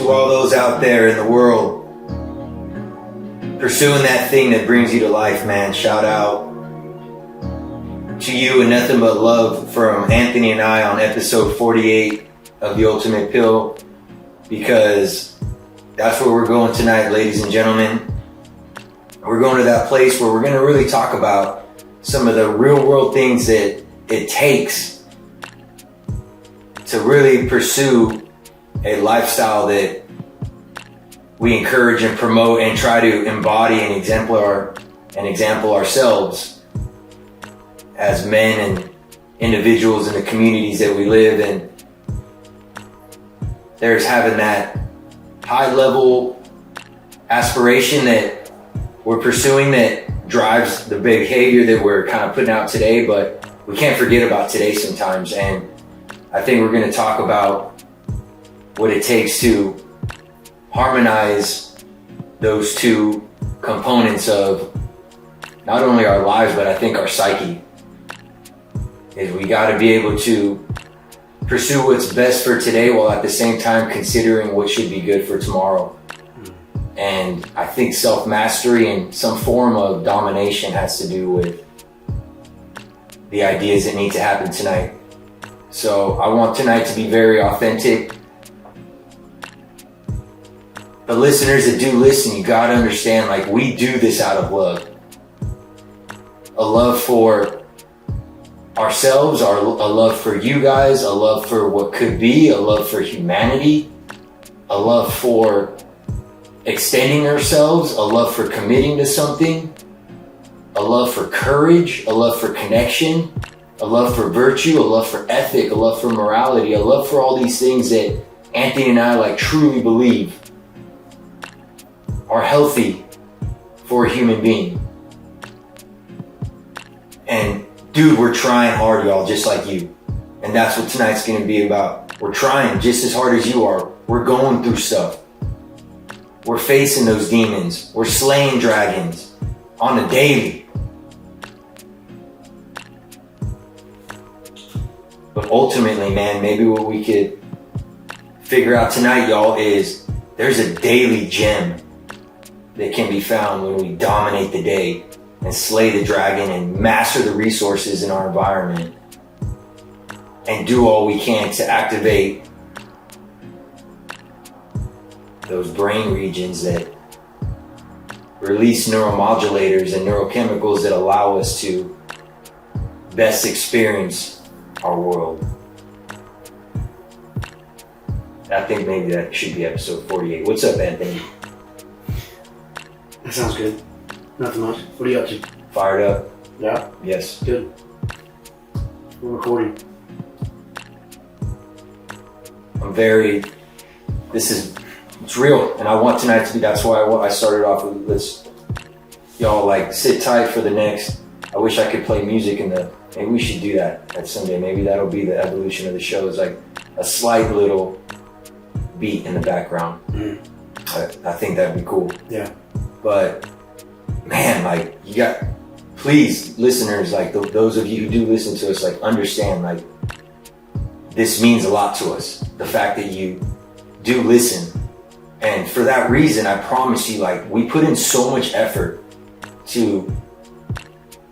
to all those out there in the world pursuing that thing that brings you to life, man. Shout out to you and nothing but love from Anthony and I on episode 48 of The Ultimate Pill, because that's where we're going tonight, ladies and gentlemen. We're going to that place where we're going to really talk about some of the real world things that it takes to really pursue a lifestyle that we encourage and promote and try to embody and example ourselves as men and individuals in the communities that we live in. There's having that high level aspiration that we're pursuing that drives the behavior that we're kind of putting out today, but we can't forget about today sometimes. And I think we're going to talk about what it takes to harmonize those two components of not only our lives, but I think our psyche. Is we got to be able to pursue what's best for today while at the same time considering what should be good for tomorrow. And I think self-mastery and some form of domination has to do with the ideas that need to happen tonight. So I want tonight to be very authentic. The listeners that do listen, you gotta understand, like, we do this out of love. A love for ourselves, a love for you guys, a love for what could be, a love for humanity, a love for extending ourselves, a love for committing to something, a love for courage, a love for connection, a love for virtue, a love for ethic, a love for morality, a love for all these things that Anthony and I like truly believe are healthy for a human being. And dude, we're trying hard, y'all, just like you. And that's what tonight's gonna be about. We're trying just as hard as you are. We're going through stuff. We're facing those demons. We're slaying dragons on a daily. But ultimately, man, maybe what we could figure out tonight, y'all, is there's a daily gem that can be found when we dominate the day and slay the dragon and master the resources in our environment and do all we can to activate those brain regions that release neuromodulators and neurochemicals that allow us to best experience our world. I think maybe that should be episode 48. What's up, Anthony? That sounds good. Nothing much. What are you up to? Fired up? Yeah? Yes. Good. We're recording. It's real, and I want tonight to be, that's why I started off with this. Y'all, like, sit tight for the next, I wish I could play music maybe we should do that at Sunday. Maybe that'll be the evolution of the show, is like a slight little beat in the background. I think that'd be cool. Yeah. But man, like, please, listeners, like those of you who do listen to us, like, understand, like, this means a lot to us. The fact that you do listen. And for that reason, I promise you, like, we put in so much effort to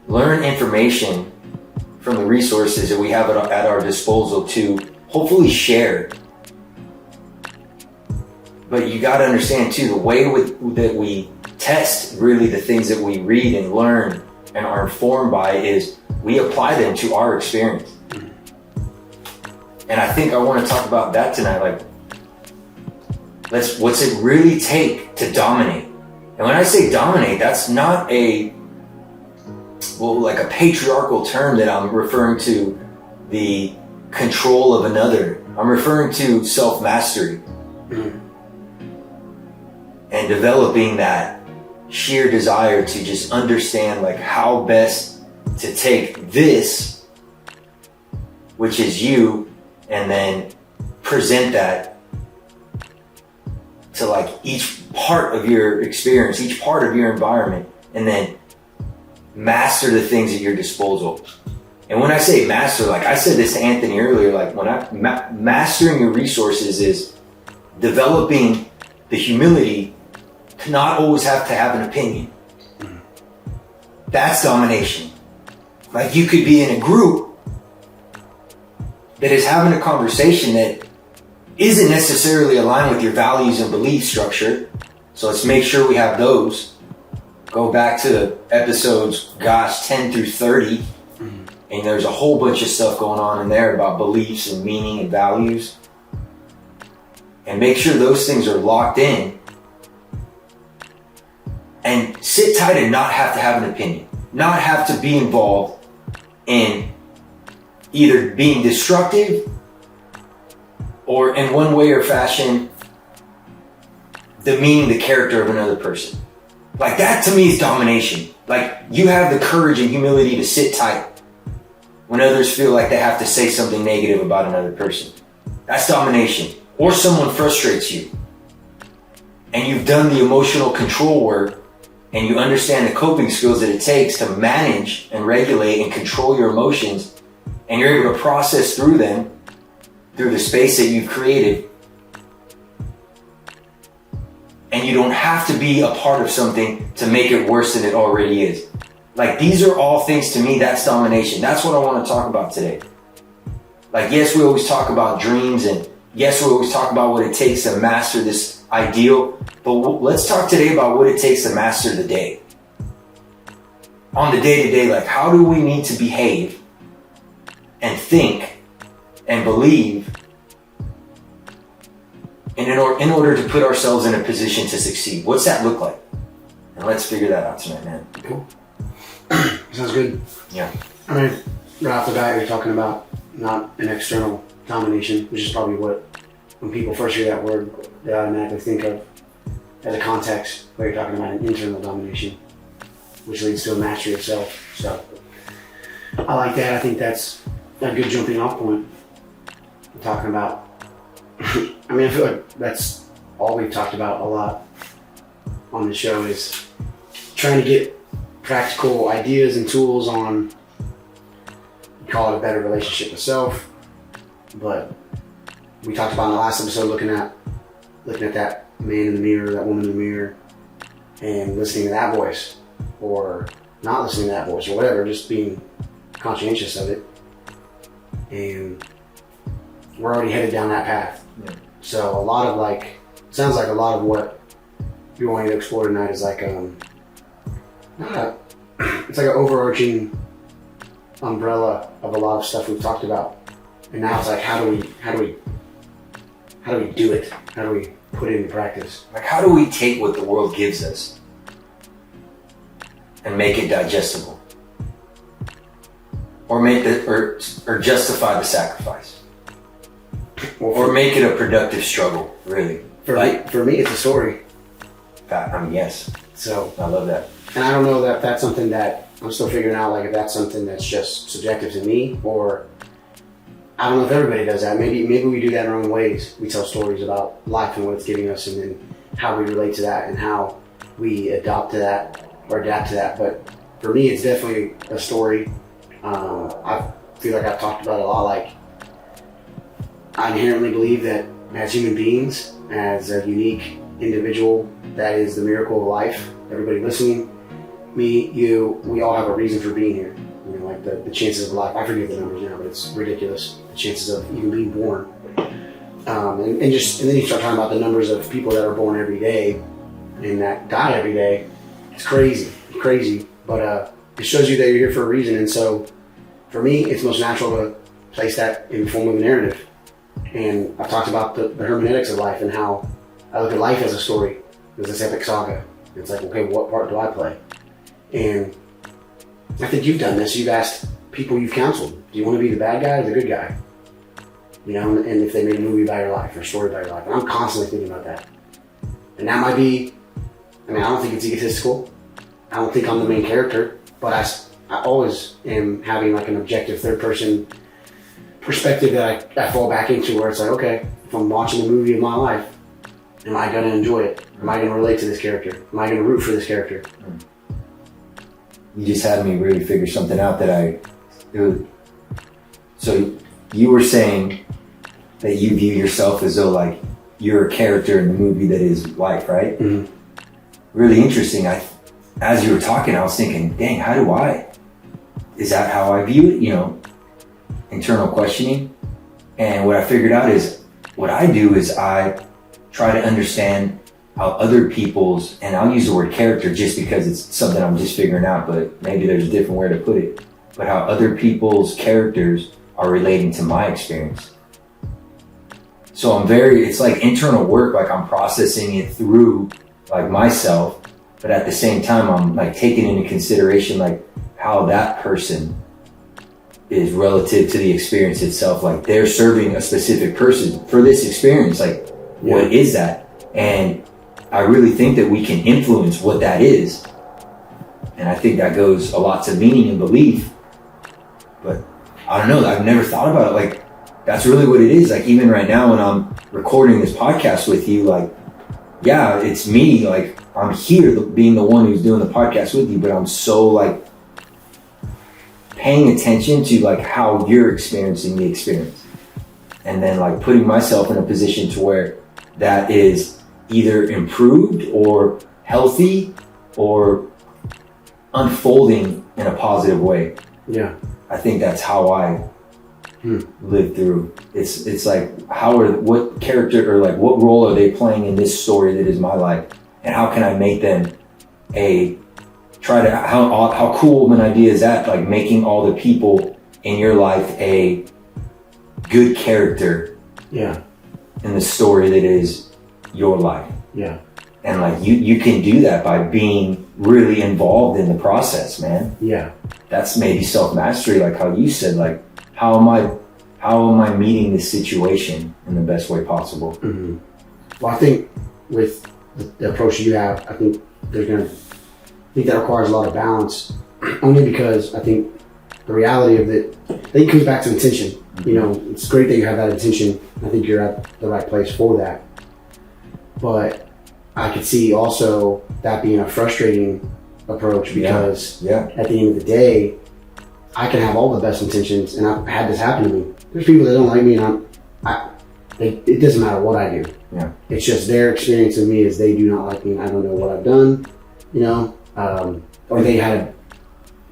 learn information from the resources that we have at our disposal to hopefully share. But you got to understand too, the way that we test really the things that we read and learn and are informed by is we apply them to our experience. And I think I want to talk about that tonight. Like, what's it really take to dominate? And when I say dominate, that's not like a patriarchal term that I'm referring to the control of another. I'm referring to self-mastery. And developing that sheer desire to just understand, like, how best to take this, which is you, and then present that to, like, each part of your experience, each part of your environment, and then master the things at your disposal. And when I say master, like I said this to Anthony earlier, like, when mastering your resources is developing the humility to not always have to have an opinion. That's domination. Like you could be in a group that is having a conversation that isn't necessarily aligned with your values and belief structure. So let's make sure we have those. Go back to episodes, 10 through 30. And there's a whole bunch of stuff going on in there about beliefs and meaning and values. And make sure those things are locked in. And sit tight and not have to have an opinion. Not have to be involved in either being destructive or in one way or fashion demeaning the character of another person. Like that to me is domination. Like you have the courage and humility to sit tight when others feel like they have to say something negative about another person. That's domination. Or someone frustrates you and you've done the emotional control work and you understand the coping skills that it takes to manage and regulate and control your emotions, and you're able to process through them through the space that you've created. And you don't have to be a part of something to make it worse than it already is. Like these are all things to me, that's domination. That's what I want to talk about today. Like yes, we always talk about dreams, and yes, we always talk about what it takes to master this ideal, but let's talk today about what it takes to master the day. On the day-to-day, like how do we need to behave and think and believe in order to put ourselves in a position to succeed? What's that look like? And let's figure that out tonight, man. Cool. Sounds good. Yeah. I mean, right off the bat, you're talking about not an external domination, which is probably what, when people first hear that word, they automatically think of as a context where you're talking about an internal domination, which leads to a mastery of self. So I like that. I think that's a good jumping off point. I'm talking about, I mean, I feel like that's all we've talked about a lot on the show is trying to get practical ideas and tools on, we call it a better relationship with self, but we talked about in the last episode looking at that man in the mirror, that woman in the mirror, and listening to that voice, or not listening to that voice, or whatever, just being conscientious of it. And we're already headed down that path. Yeah. So a lot of sounds like a lot of what you're wanting to explore tonight is like it's like an overarching umbrella of a lot of stuff we've talked about. And now it's like, how do we do it? How do we put it into practice? Like how do we take what the world gives us and make it digestible? Or make it or justify the sacrifice? Or make it a productive struggle, really. For me, it's a story. Yes. So I love that. And I don't know that that's something that I'm still figuring out, like if that's something that's just subjective to me, or I don't know if everybody does that. Maybe we do that in our own ways. We tell stories about life and what it's giving us, and then how we relate to that and how we adopt to that or adapt to that. But for me, it's definitely a story. I feel like I've talked about it a lot. Like I inherently believe that as human beings, as a unique individual, that is the miracle of life. Everybody listening, me, you, we all have a reason for being here. You know, like the chances of life, I forget the numbers now, but it's ridiculous. The chances of even being born. And then you start talking about the numbers of people that are born every day and that die every day. It's crazy. But it shows you that you're here for a reason. And so for me, it's most natural to place that in the form of a narrative. And I've talked about the hermeneutics of life and how I look at life as a story, as this epic saga. It's like, okay, what part do I play? And I think you've done this. You've asked people you've counseled, do you want to be the bad guy or the good guy? You know, and if they made a movie about your life or a story about your life. And I'm constantly thinking about that. And that might be, I don't think it's egotistical. I don't think I'm the main character, but I always am having like an objective third person perspective that I fall back into, where it's like, okay, if I'm watching the movie of my life, am I going to enjoy it? Am I going to relate to this character? Am I going to root for this character? You just had me really figure something out so you were saying that you view yourself as though like you're a character in the movie that is life, right? Mm-hmm. Really interesting. As you were talking, I was thinking, dang, is that how I view it? You know, internal questioning. And what I figured out is what I do is I try to understand how other people's, and I'll use the word character just because it's something I'm just figuring out, but maybe there's a different way to put it, but how other people's characters are relating to my experience. So it's like internal work, like I'm processing it through like myself, but at the same time, I'm like taking into consideration like how that person is relative to the experience itself. Like they're serving a specific person for this experience. Like, what is that? And I really think that we can influence what that is. And I think that goes a lot to meaning and belief. But I don't know, I've never thought about it. Like, that's really what it is. Like, even right now when I'm recording this podcast with you, like, yeah, it's me. Like, I'm here being the one who's doing the podcast with you, but I'm so like paying attention to like how you're experiencing the experience. And then like putting myself in a position to where that is either improved or healthy or unfolding in a positive way. Yeah. I think that's how I live through. It's like what character or like what role are they playing in this story that is my life, and how can I make them how cool of an idea is that, like making all the people in your life a good character in the story that is your life. Yeah. And like you can do that by being really involved in the process, man. Yeah. That's maybe self-mastery, like how you said, like how am I meeting this situation in the best way possible? Mm-hmm. Well, I think with the approach you have, I think that requires a lot of balance, only because I think the reality of it, I think it comes back to intention. You know, it's great that you have that intention. I think you're at the right place for that. But I could see also that being a frustrating approach because at the end of the day, I can have all the best intentions, and I've had this happen to me. There's people that don't like me, and it doesn't matter what I do. Yeah. It's just their experience of me is they do not like me. I don't know what I've done, you know, or they had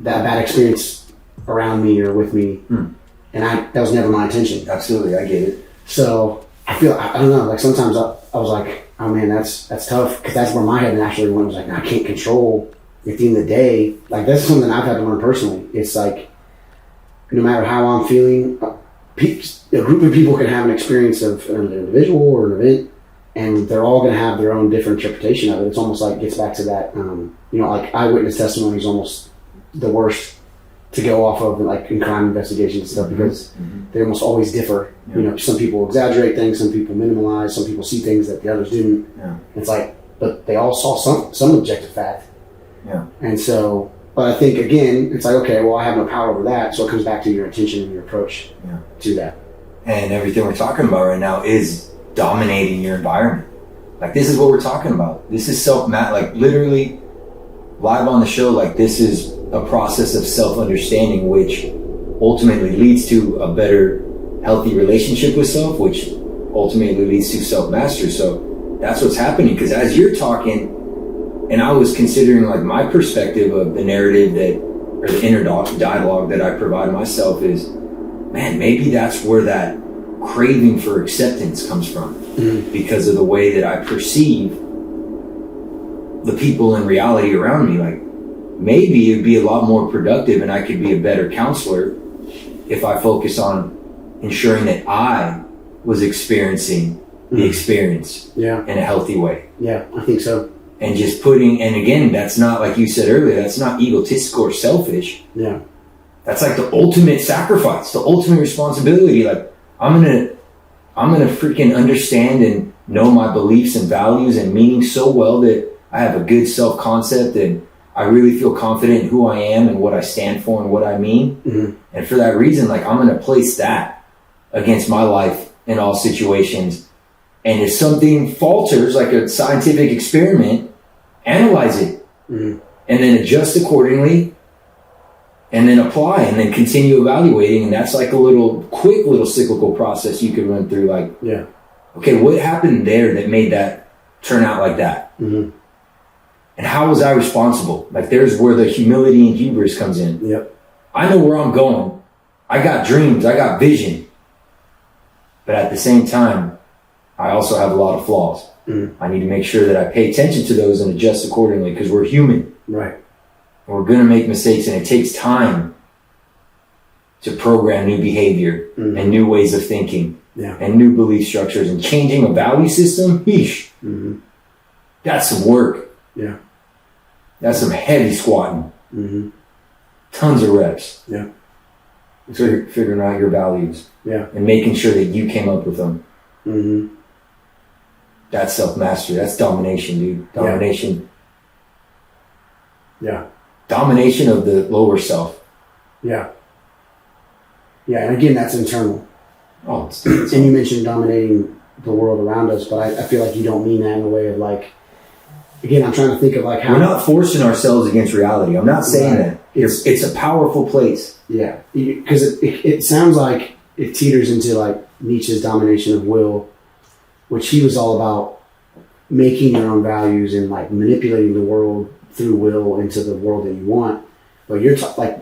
that bad experience around me or with me, and that was never my intention. Absolutely, I get it. So I feel, I don't know, like sometimes I was like, oh man, that's tough, because that's where my head naturally went. Was like, I can't control. At the end of the day, like that's something I've had to learn personally. It's like, no matter how I'm feeling, a group of people can have an experience of an individual or an event, and they're all going to have their own different interpretation of it. It's almost like, gets back to that, you know, like eyewitness testimony is almost the worst to go off of, like in crime investigations and stuff, because they almost always differ. Yeah. You know, some people exaggerate things, some people minimalize, some people see things that the others didn't. Yeah. It's like, but they all saw some objective fact. Yeah. And so, but I think again, it's like, okay, well, I have no power over that. So it comes back to your intention and your approach to that. And everything we're talking about right now is dominating your environment. Like, this is what we're talking about. This is like literally live on the show. Like, this is a process of self-understanding, which ultimately leads to a better, healthy relationship with self, which ultimately leads to self-mastery. So that's what's happening. Because as you're talking, and I was considering like my perspective of the narrative or the inner dialogue that I provide myself is, man, maybe that's where that craving for acceptance comes from, because of the way that I perceive the people in reality around me. Like, maybe it'd be a lot more productive and I could be a better counselor if I focus on ensuring that I was experiencing the experience in a healthy way. Yeah, I think so. And just and again, that's not, like you said earlier, that's not egotistical or selfish. Yeah. That's like the ultimate sacrifice, the ultimate responsibility. Like, I'm gonna freaking understand and know my beliefs and values and meaning so well that I have a good self-concept and I really feel confident in who I am and what I stand for and what I mean. And for that reason, like, I'm gonna place that against my life in all situations. And if something falters, like a scientific experiment, analyze it and then adjust accordingly, and then apply, and then continue evaluating. And that's like a quick little cyclical process you could run through. Like, okay, what happened there that made that turn out like that? Mm-hmm. And how was I responsible? Like, there's where the humility and hubris comes in. Yep. I know where I'm going. I got dreams. I got vision. But at the same time, I also have a lot of flaws. Mm-hmm. I need to make sure that I pay attention to those and adjust accordingly, because we're human. Right. And we're going to make mistakes, and it takes time to program new behavior and new ways of thinking and new belief structures, and changing a value system. Yeesh. Mm-hmm. That's some work. Yeah. That's some heavy squatting. Mm-hmm. Tons of reps. Yeah. Figuring out your values. Yeah. And making sure that you came up with them. Mm-hmm. That's self-mastery. That's domination, dude. Domination. Yeah. Domination of the lower self. Yeah. Yeah, and again, that's internal. Oh, and you mentioned dominating the world around us, but I feel like you don't mean that in a way of like, again, I'm trying to think of like how... We're not forcing ourselves against reality. I'm not saying that. It's a powerful place. Yeah, because it sounds like it teeters into like Nietzsche's domination of will, which he was all about making your own values and like manipulating the world through will into the world that you want. But you're like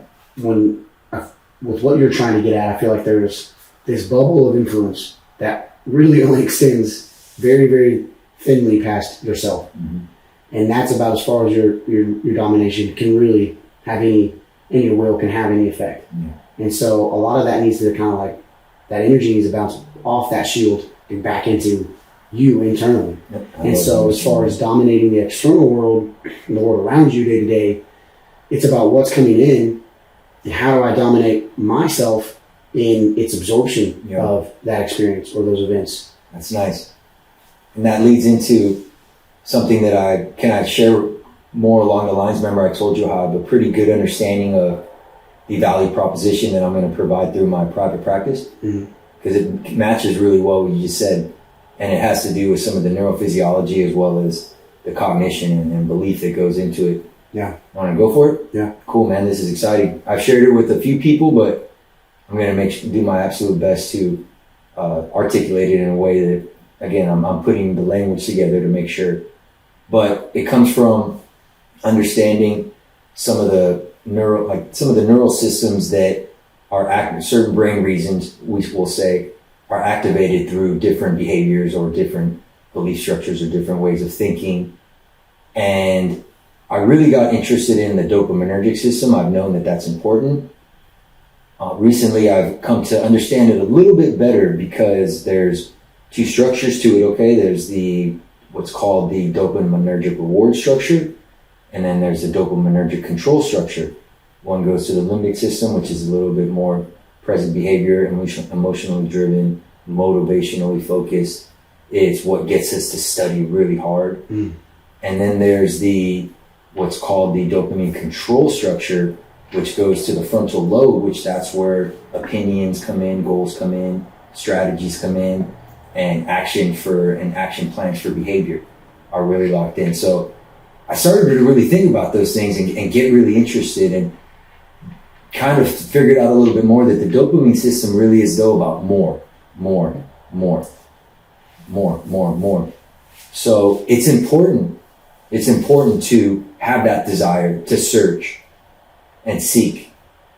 with what you're trying to get at, I feel like there's this bubble of influence that really only extends very, very thinly past yourself. Mm-hmm. And that's about as far as your domination can really have any your will can have any effect. Yeah. And so a lot of that needs to kind of like, that energy needs to bounce off that shield and back into you internally. Yep. And so as far as dominating the external world and the world around you day to day, it's about what's coming in and how do I dominate myself in its absorption of that experience or those events. That's nice. And that leads into something that I share more along the lines. Remember, I told you how I have a pretty good understanding of the value proposition that I'm going to provide through my private practice, because it matches really well what you just said. And it has to do with some of the neurophysiology as well as the cognition and belief that goes into it. Yeah. Want to go for it? Yeah. Cool, man. This is exciting. I've shared it with a few people, but I'm going to do my absolute best to articulate it in a way that, again, I'm putting the language together to make sure. But it comes from understanding some of the neural systems that are certain brain regions, we will say, are activated through different behaviors or different belief structures or different ways of thinking. And I really got interested in the dopaminergic system. I've known that that's important. Recently, I've come to understand it a little bit better because there's two structures to it, okay? There's what's called the dopaminergic reward structure, and then there's the dopaminergic control structure. One goes to the limbic system, which is a little bit more present behavior, emotionally driven, motivationally focused. It's what gets us to study really hard. And then there's what's called the dopamine control structure, which goes to the frontal lobe, which that's where opinions come in, goals come in, strategies come in, and action plans for behavior are really locked in. So I started to really think about those things and get really interested, and kind of figured out a little bit more that the dopamine system really is though about more. So it's important to have that desire to search and seek.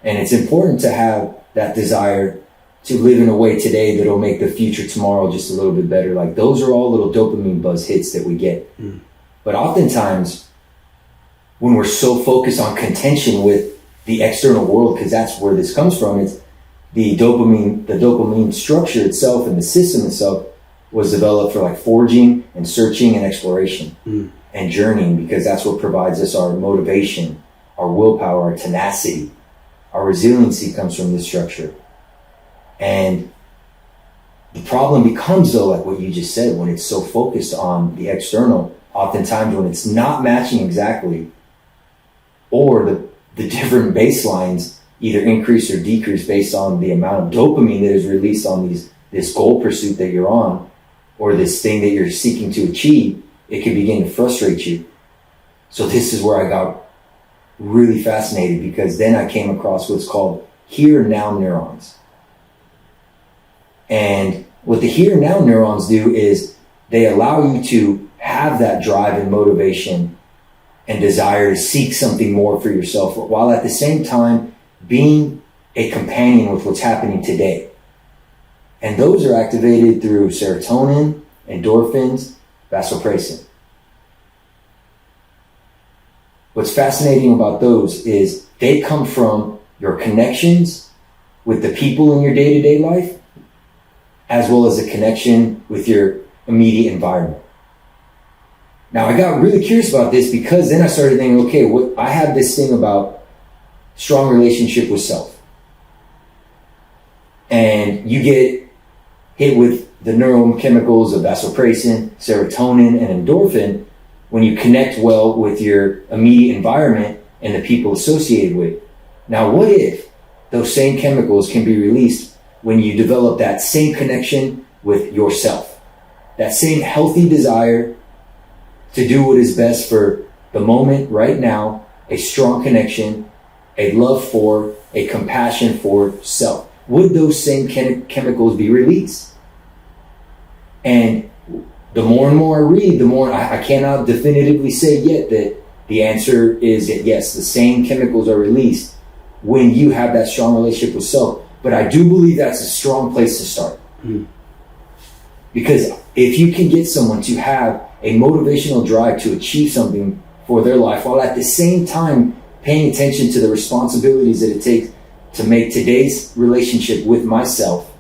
And it's important to have that desire to live in a way today that'll make the future tomorrow just a little bit better. Like, those are all little dopamine buzz hits that we get. But oftentimes, when we're so focused on contention with the external world, because that's where this comes from, it's the dopamine structure itself and the system itself was developed for like foraging and searching and exploration and journeying, because that's what provides us our motivation, our willpower, our tenacity. Our resiliency comes from this structure. And the problem becomes, though, like what you just said, when it's so focused on the external, oftentimes when it's not matching exactly, or the different baselines either increase or decrease based on the amount of dopamine that is released on this goal pursuit that you're on, or this thing that you're seeking to achieve, it can begin to frustrate you. So this is where I got really fascinated, because then I came across what's called here and now neurons. And What the here and now neurons do is they allow you to have that drive and motivation and desire to seek something more for yourself, while at the same time being a companion with what's happening today. And those are activated through serotonin, endorphins, vasopressin. What's fascinating about those is they come from your connections with the people in your day-to-day life, as well as a connection with your immediate environment. Now, I got really curious about this because then I started thinking, okay, I have this thing about strong relationship with self. And you get hit with the neurochemicals of vasopressin, serotonin, and endorphin when you connect well with your immediate environment and the people associated with. Now, what if those same chemicals can be released when you develop that same connection with yourself? That same healthy desire to do what is best for the moment right now, a strong connection, a love for, a compassion for self. Would those same chemicals be released? And the more and more I read, the more I cannot definitively say yet that the answer is that yes, the same chemicals are released when you have that strong relationship with self. But I do believe that's a strong place to start. Because if you can get someone to have a motivational drive to achieve something for their life, while at the same time paying attention to the responsibilities that it takes to make today's relationship with myself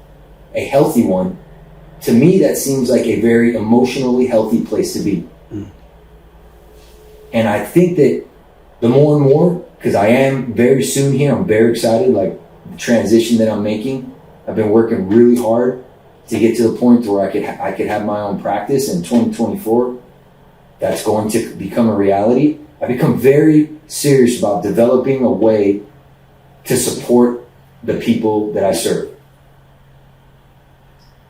a healthy one, to me that seems like a very emotionally healthy place to be. And I think that the more and more, because I am very soon here, I'm very excited, like the transition that I'm making. I've been working really hard to get to the point where I could have my own practice in 2024. That's going to become a reality. I've become very serious about developing a way to support the people that I serve.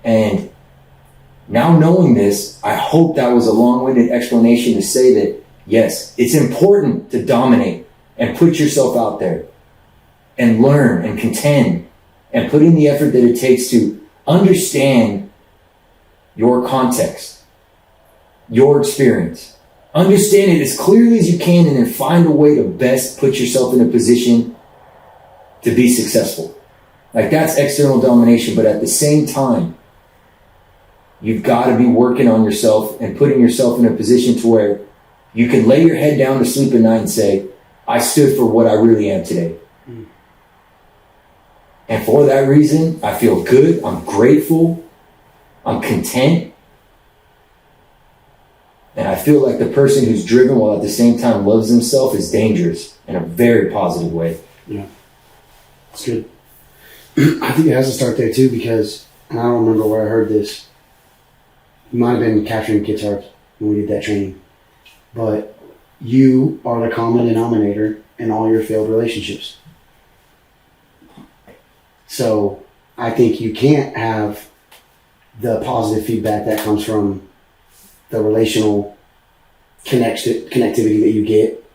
And now knowing this, I hope that was a long-winded explanation to say that, yes, it's important to dominate and put yourself out there and learn and contend and put in the effort that it takes to understand your context, your experience. Understand it as clearly as you can and then find a way to best put yourself in a position to be successful. Like that's external domination, but at the same time, you've got to be working on yourself and putting yourself in a position to where you can lay your head down to sleep at night and say, I stood for what I really am today. And for that reason, I feel good, I'm grateful, I'm content. And I feel like the person who's driven while at the same time loves himself is dangerous in a very positive way. Yeah, that's good. I think it has to start there too, because, and I don't remember where I heard this. It might have been capturing kids' hearts when we did that training. But you are the common denominator in all your failed relationships. So I think you can't have the positive feedback that comes from the relational connectivity that you get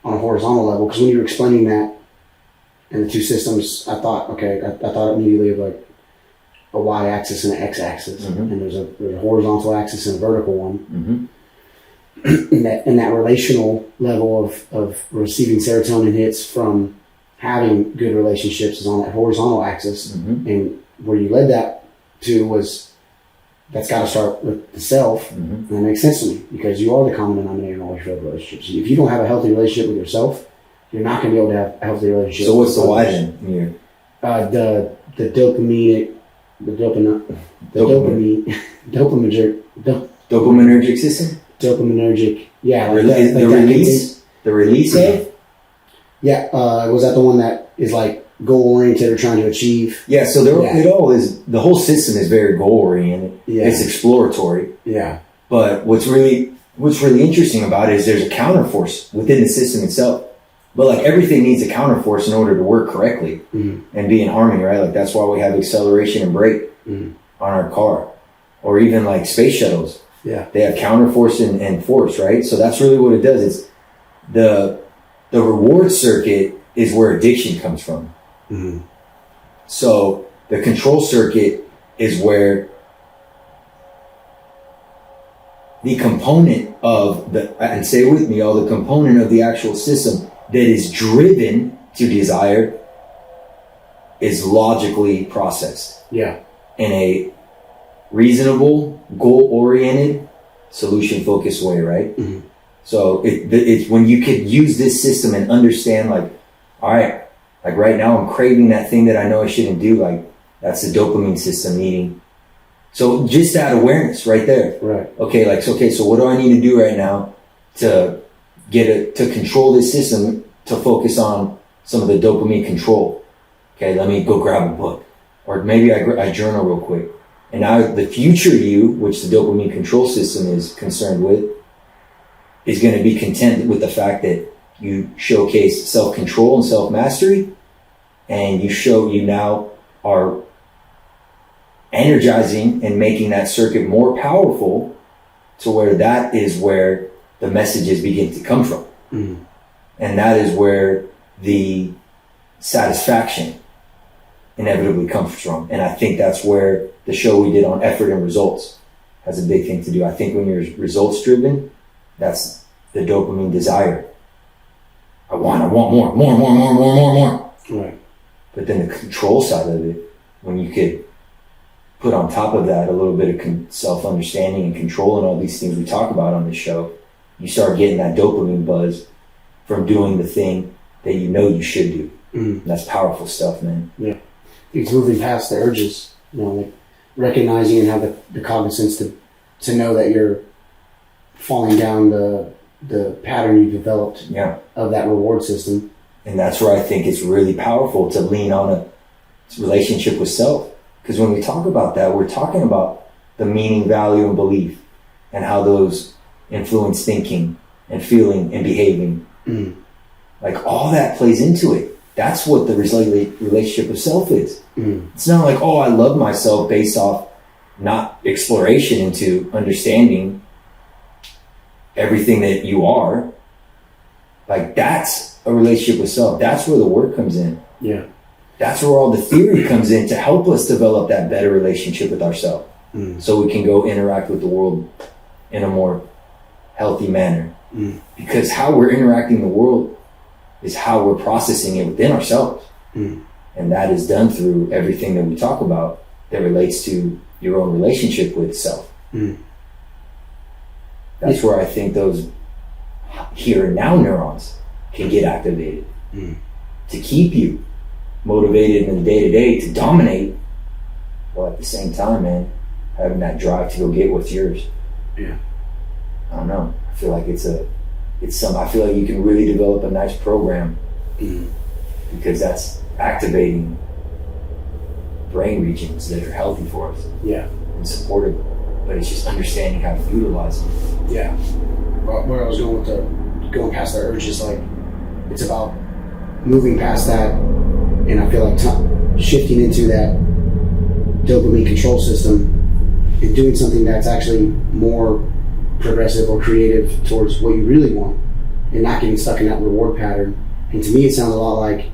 on a horizontal level. Because when you were explaining that and the two systems, I thought immediately of like a y-axis and an x-axis. Mm-hmm. And there's a horizontal axis and a vertical one. Mm-hmm. And that relational level of receiving serotonin hits from having good relationships is on that horizontal axis. Mm-hmm. And where you led that to was, that's got to start with the self. Mm-hmm. And that makes sense to me, because you are the common denominator in all your failed relationships. If you don't have a healthy relationship with yourself, you're not going to be able to have a healthy relationship. So what's the why then? Here? The dopaminergic system. Dopaminergic, yeah. The release of? Yeah, was that the one that is like goal-oriented or trying to achieve? Yeah, so it all is, the whole system is very goal-oriented. Yeah. It's exploratory. Yeah. But what's really interesting about it is there's a counterforce within the system itself. But like everything needs a counterforce in order to work correctly. Mm-hmm. And be in harmony, right? Like that's why we have acceleration and brake mm-hmm. on our car. Or even like space shuttles. Yeah. They have counterforce and force, right? So that's really what it does. It's the reward circuit is where addiction comes from. Mm-hmm. So the control circuit is where the component of and say with me, all the component of the actual system that is driven to desire is logically processed. Yeah. In a reasonable, goal-oriented, solution-focused way, right? Mm-hmm. So it's when you could use this system and understand, like, all right, like right now I'm craving that thing that I know I shouldn't do. Like, that's the dopamine system eating. So just that awareness right there. Right. Okay, so what do I need to do right now to to control this system, to focus on some of the dopamine control? Okay, let me go grab a book. Or maybe I journal real quick. And now the future you, which the dopamine control system is concerned with, is going to be content with the fact that you showcase self-control and self-mastery, and you now are energizing and making that circuit more powerful to where that is where the messages begin to come from. Mm-hmm. And that is where the satisfaction inevitably comes from. And I think that's where the show we did on effort and results has a big thing to do. I think when you're results driven, that's the dopamine desire. I want more. Right. But then the control side of it, when you could put on top of that a little bit of self-understanding and control and all these things we talk about on this show, you start getting that dopamine buzz from doing the thing that you know you should do. Mm-hmm. That's powerful stuff, man. Yeah. It's moving past the urges, like recognizing and have the cognizance to know that you're falling down the pattern you developed of that reward system. And that's where I think it's really powerful to lean on a relationship with self. Because when we talk about that, we're talking about the meaning, value, and belief, and how those influence thinking and feeling and behaving. Mm. Like all that plays into it. That's what the relationship with self is. Mm. It's not like, oh, I love myself based off not exploration into understanding everything that you are. Like that's a relationship with self. That's where the work comes in. Yeah. That's where all the theory comes in to help us develop that better relationship with ourselves. Mm. So we can go interact with the world in a more healthy manner. Mm. Because how we're interacting the world is how we're processing it within ourselves. Mm. And that is done through everything that we talk about that relates to your own relationship with self. Mm. That's where I think those here and now neurons can get activated to keep you motivated in the day-to-day to dominate, while at the same time, man, having that drive to go get what's yours. Yeah. I don't know. I feel like I feel like you can really develop a nice program because that's activating brain regions that are healthy for us. Yeah. And supportive. But it's just understanding how to utilize them. Yeah. Well, where I was going with going past the urges, like it's about moving past that, and I feel like shifting into that dopamine control system and doing something that's actually more progressive or creative towards what you really want, and not getting stuck in that reward pattern. And to me, it sounds a lot like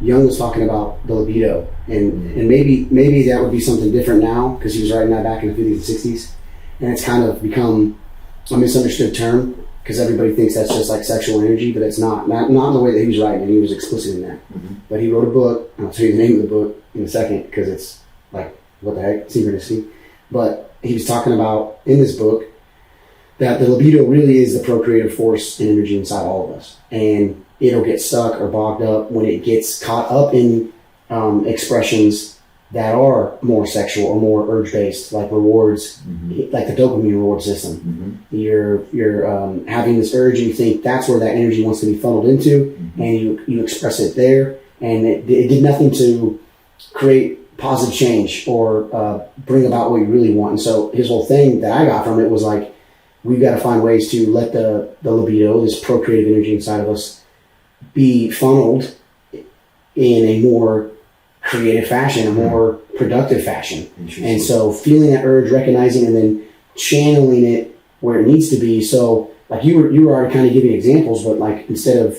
Jung was talking about the libido, and maybe that would be something different now because he was writing that back in the 50s and 60s, and it's kind of become a misunderstood term because everybody thinks that's just like sexual energy, but it's not in the way that he was writing, and he was explicit in that. Mm-hmm. But he wrote a book, and I'll tell you the name of the book in a second because it's like, what the heck, synchronicity. But he was talking about in this book that the libido really is the procreative force and energy inside all of us, and it'll get stuck or bogged up when it gets caught up in expressions that are more sexual or more urge-based, like rewards, like the dopamine reward system. You're having this urge, and you think that's where that energy wants to be funneled into, and you express it there, and it did nothing to create positive change or bring about what you really want. And so his whole thing that I got from it was like, we've got to find ways to let the libido, this procreative energy inside of us, be funneled in a more creative fashion, a more productive fashion. And so feeling that urge, recognizing, and then channeling it where it needs to be. So like you were already kind of giving examples, but like instead of,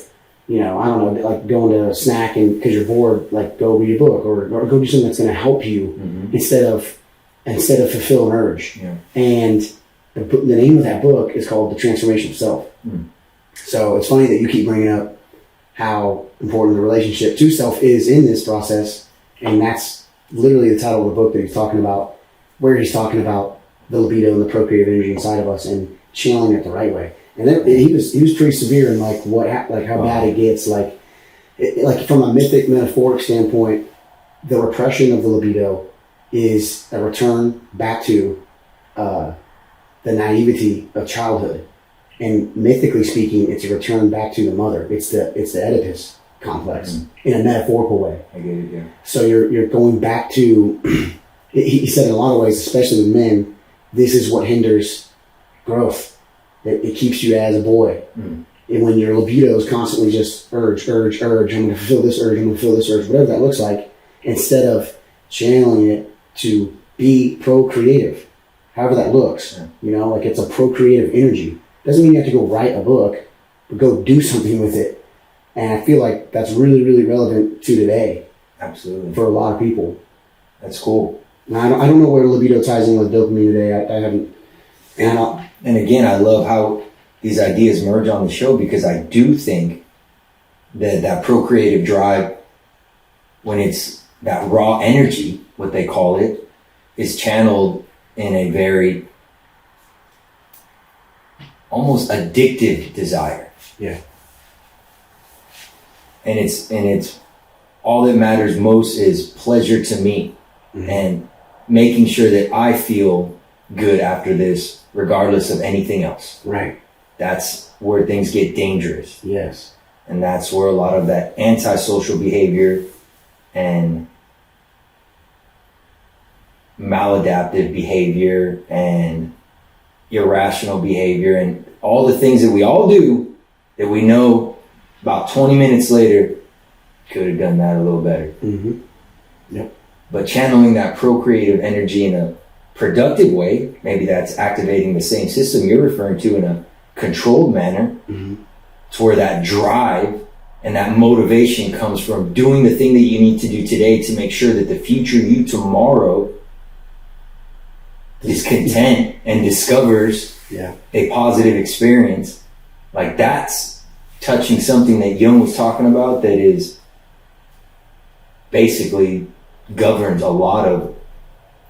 I don't know, like going to a snack and because you're bored, like go read a book or go do something that's going to help you instead of fulfill an urge. Yeah. And The name of that book is called The Transformation of Self. So it's funny that you keep bringing up how important the relationship to self is in this process. And that's literally the title of the book that he's talking about, where he's talking about the libido and the procreative energy inside of us and channeling it the right way. And then he was pretty severe in like how bad it gets. Like from a mythic, metaphoric standpoint, the repression of the libido is a return back to the naivety of childhood. And mythically speaking, it's a return back to the mother. It's the Oedipus complex in a metaphorical way. I get it, yeah. So you're going back to, he said in a lot of ways, especially with men, this is what hinders growth. It keeps you as a boy. And when your libido is constantly just urge, I'm going to fulfill this urge, whatever that looks like, instead of channeling it to be procreative, however that looks, like it's a procreative energy. Doesn't mean you have to go write a book, but go do something with it. And I feel like that's really, really relevant to today. Absolutely. For a lot of people. That's cool. And I don't know where libido ties in with dopamine today. I haven't. And again, I love how these ideas merge on the show, because I do think that procreative drive, when it's that raw energy, what they call it, is channeled in a very almost addictive desire. Yeah. And it's all that matters most is pleasure to me, and making sure that I feel good after this, regardless of anything else. Right. That's where things get dangerous. Yes. And that's where a lot of that antisocial behavior and maladaptive behavior and irrational behavior and all the things that we all do that we know about 20 minutes later could have done that a little better. Yep. But channeling that procreative energy in a productive way, maybe that's activating the same system you're referring to in a controlled manner, to where that drive and that motivation comes from doing the thing that you need to do today to make sure that the future you tomorrow is content and discovers a positive experience. Like, that's touching something that Jung was talking about, that is basically governs a lot of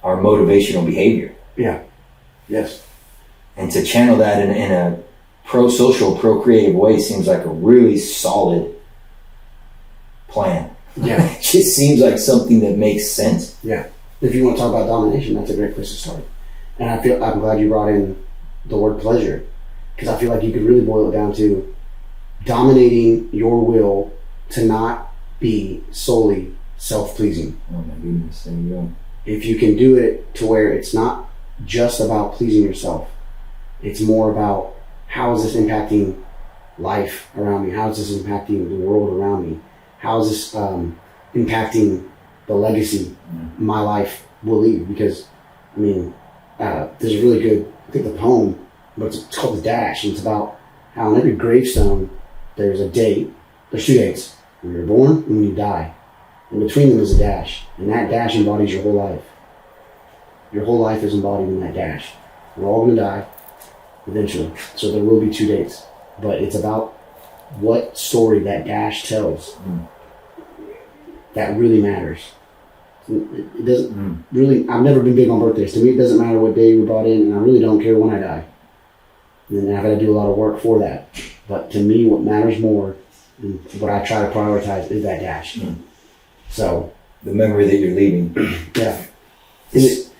our motivational behavior. Yeah. Yes. And to channel that in a pro-social, procreative way seems like a really solid plan. Yeah. It just seems like something that makes sense. Yeah. If you want to talk about domination, that's a great place to start. And I'm glad you brought in the word pleasure, because I feel like you could really boil it down to dominating your will to not be solely self-pleasing. Oh my goodness, there you go. If you can do it to where it's not just about pleasing yourself, it's more about, how is this impacting life around me? How is this impacting the world around me? How is this impacting the legacy my life will leave? Because, I mean, there's a really good, I think the poem, but it's called The Dash, and it's about how on every gravestone there's a date. There's 2 dates: when you're born and when you die. And between them is a dash, and that dash embodies your whole life. Your whole life is embodied in that dash. We're all going to die eventually, so there will be 2 dates. But it's about what story that dash tells that really matters. It doesn't really. I've never been big on birthdays. To me, it doesn't matter what day you were brought in, and I really don't care when I die. And then I've got to do a lot of work for that. But to me, what matters more, and what I try to prioritize, is that dash. So the memory that you're leaving. Yeah. It's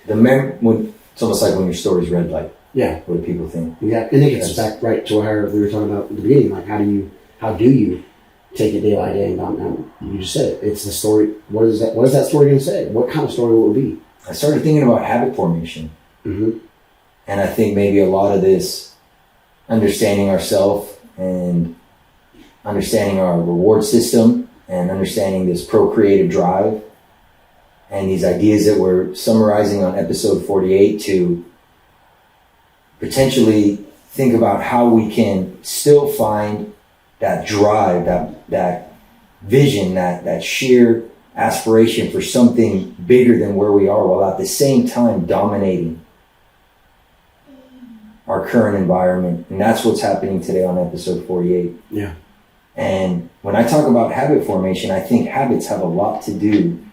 almost like when your story's read, like, what do people think? Exactly. And it gets back right to where we were talking about at the beginning, like how do you take it day by day, and you just said it. It's the story. What is that story going to say? What kind of story will it be? I started thinking about habit formation. And I think maybe a lot of this understanding ourselves and understanding our reward system and understanding this procreative drive and these ideas that we're summarizing on episode 48 to potentially think about how we can still find that drive, that vision, that sheer aspiration for something bigger than where we are, while at the same time dominating our current environment. And that's what's happening today on episode 48. Yeah. And when I talk about habit formation, I think habits have a lot to do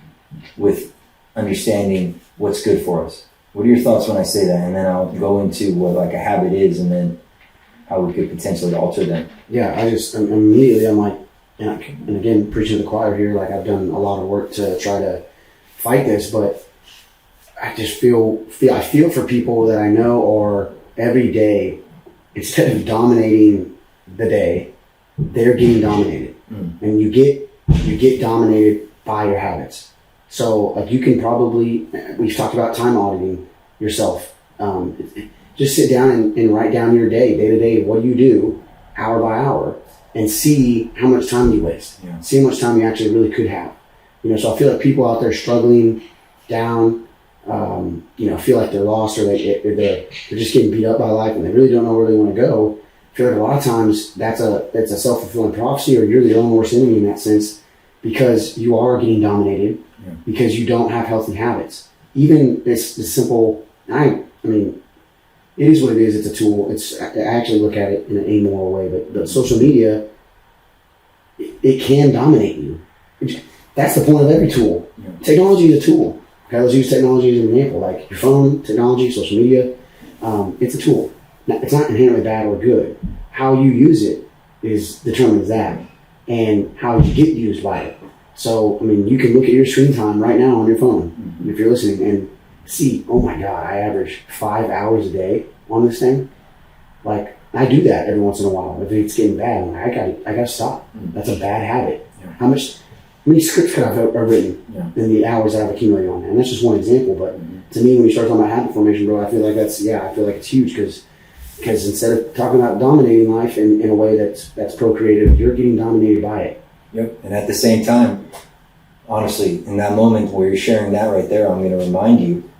with understanding what's good for us. What are your thoughts when I say that? And then I'll go into what like a habit is and then how we could potentially alter them. Yeah, immediately I'm like, and again, preaching to the choir here, like I've done a lot of work to try to fight this, but I just feel for people that I know are every day, instead of dominating the day, they're getting dominated. And you get dominated by your habits. So like you can probably, we've talked about time auditing yourself. Just sit down and write down your day to day. What do you do hour by hour and see how much time you waste. Yeah. See how much time you actually really could have. So I feel like people out there struggling down, feel like they're lost or they're just getting beat up by life and they really don't know where they want to go. I feel like a lot of times that's a self-fulfilling prophecy, or you're the own worst enemy in that sense, because you are getting dominated, because you don't have healthy habits. Even this simple, I mean, it is what it is. It's a tool. I actually look at it in an amoral way, but social media, it can dominate you. That's the point of every tool. Yeah. Technology is a tool. Okay, let's use technology as an example. Like your phone, technology, social media, it's a tool. It's not inherently bad or good. How you use it determines that, and how you get used by it. So, I mean, you can look at your screen time right now on your phone, if you're listening, and see, oh my God, I average 5 hours a day on this thing. Like, I do that every once in a while. If it's getting bad, I'm like, I gotta stop. That's a bad habit. Yeah. How many scripts could I have written in the hours that I've accumulated on that? And that's just one example, but to me, when you start talking about habit formation, bro, I feel like it's huge, because instead of talking about dominating life in a way that's procreative, you're getting dominated by it. Yep. And at the same time, honestly, in that moment where you're sharing that right there, I'm going to remind you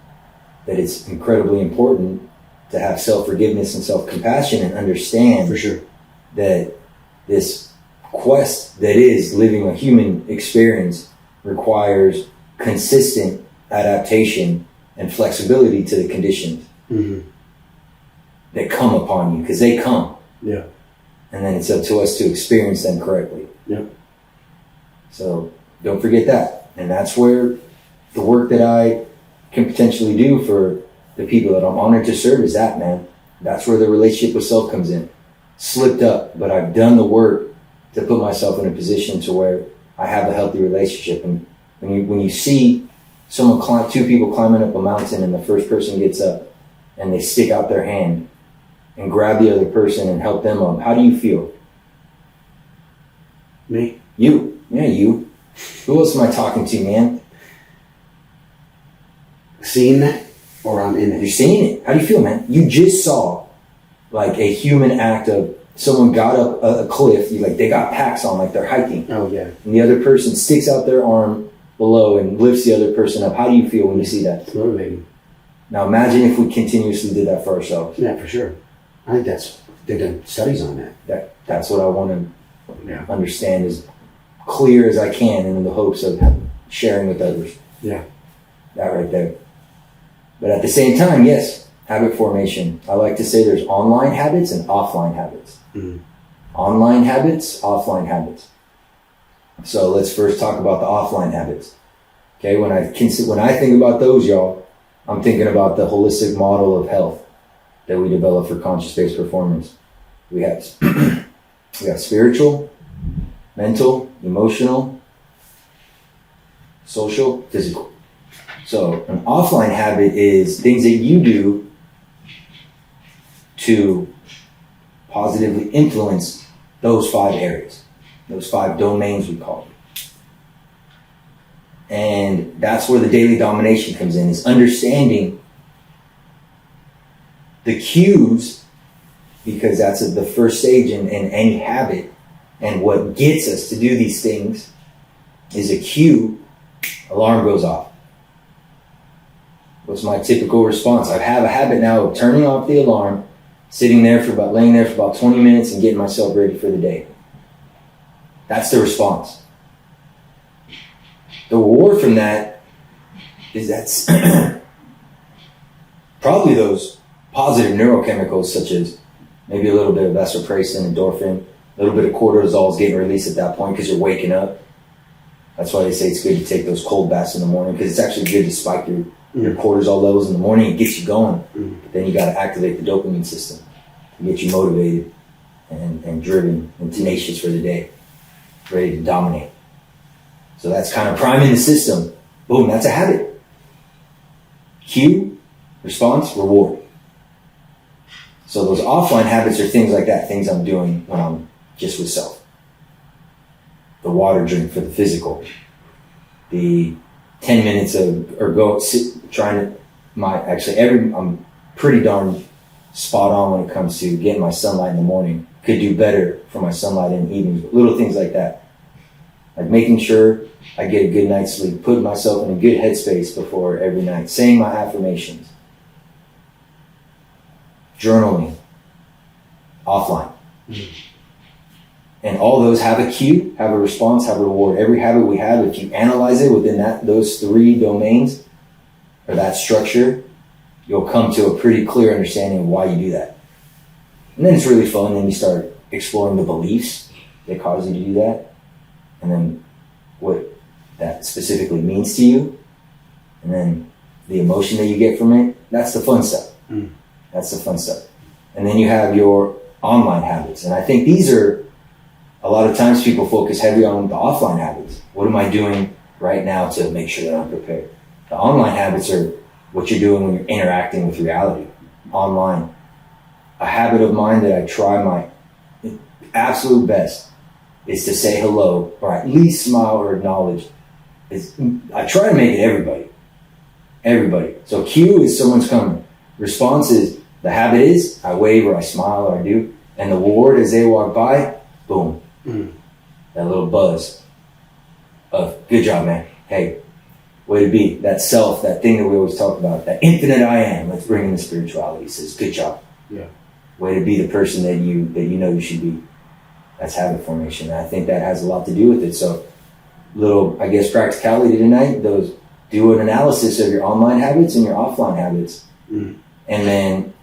that it's incredibly important to have self-forgiveness and self-compassion and understand for sure that this quest that is living a human experience requires consistent adaptation and flexibility to the conditions that come upon you, because they come. Yeah. And then it's up to us to experience them correctly. Yep. So don't forget that. And that's where the work that I can potentially do for the people that I'm honored to serve is that, man. That's where the relationship with self comes in. Slipped up, but I've done the work to put myself in a position to where I have a healthy relationship. And when you see two people climbing up a mountain and the first person gets up and they stick out their hand and grab the other person and help them up, how do you feel? Me? You. Yeah, you. Who else am I talking to, man? Seeing that, or I'm in it? You're seeing it. How do you feel, man? You just saw like a human act of someone got up a cliff. They got packs on, like they're hiking. Oh yeah. And the other person sticks out their arm below and lifts the other person up. How do you feel when you see that? It's motivating. Now imagine if we continuously did that for ourselves. Yeah, for sure. I think they've done studies on that. That's what I want to understand as clear as I can, in the hopes of sharing with others. Yeah. That right there. But at the same time, yes, habit formation. I like to say there's online habits and offline habits. Online habits, offline habits. So let's first talk about the offline habits. Okay, when I think about those, y'all, I'm thinking about the holistic model of health that we develop for conscious-based performance. We have spiritual, mental, emotional, social, physical. So an offline habit is things that you do to positively influence those 5 areas, those 5 domains we call it. And that's where the daily domination comes in, is understanding the cues, because that's the first stage in any habit. And what gets us to do these things is a cue. Alarm goes off. What's my typical response? I have a habit now of turning off the alarm, laying there for about 20 minutes and getting myself ready for the day. That's the response. The reward from that is that's probably those positive neurochemicals such as maybe a little bit of vasopressin, endorphin, a little bit of cortisol is getting released at that point because you're waking up. That's why they say it's good to take those cold baths in the morning, because it's actually good to spike your cortisol levels in the morning. It gets you going. But then you got to activate the dopamine system to get you motivated and driven and tenacious for the day, ready to dominate. So that's kind of priming the system. Boom, that's a habit. Cue, response, reward. So those offline habits are things like that, things I'm doing when I'm just with self. The water drink for the physical. The 10 minutes I'm pretty darn spot on when it comes to getting my sunlight in the morning. Could do better for my sunlight in the evenings, but little things like that. Like making sure I get a good night's sleep, putting myself in a good headspace before every night, saying my affirmations, journaling, offline. And all those have a cue, have a response, have a reward. Every habit we have, if you analyze it within those 3 domains or that structure, you'll come to a pretty clear understanding of why you do that. And then it's really fun. Then you start exploring the beliefs that cause you to do that, and then what that specifically means to you, and then the emotion that you get from it. That's the fun stuff. That's the fun stuff. And then you have your online habits. And I think these are, a lot of times people focus heavy on the offline habits. What am I doing right now to make sure that I'm prepared? The online habits are what you're doing when you're interacting with reality online. A habit of mine that I try my absolute best is to say hello, or at least smile or acknowledge. I try to make it everybody. Everybody. So cue is someone's coming. Response is, the habit is, I wave or I smile or I do. And the reward as they walk by, boom. That little buzz of, good job, man. Hey, way to be. That self, that thing that we always talk about, that infinite I am. Let's bring in the spirituality. Says, good job. Yeah. Way to be the person that you know you should be. That's habit formation. And I think that has a lot to do with it. So, little, I guess, practicality tonight. Do an analysis of your online habits and your offline habits, and then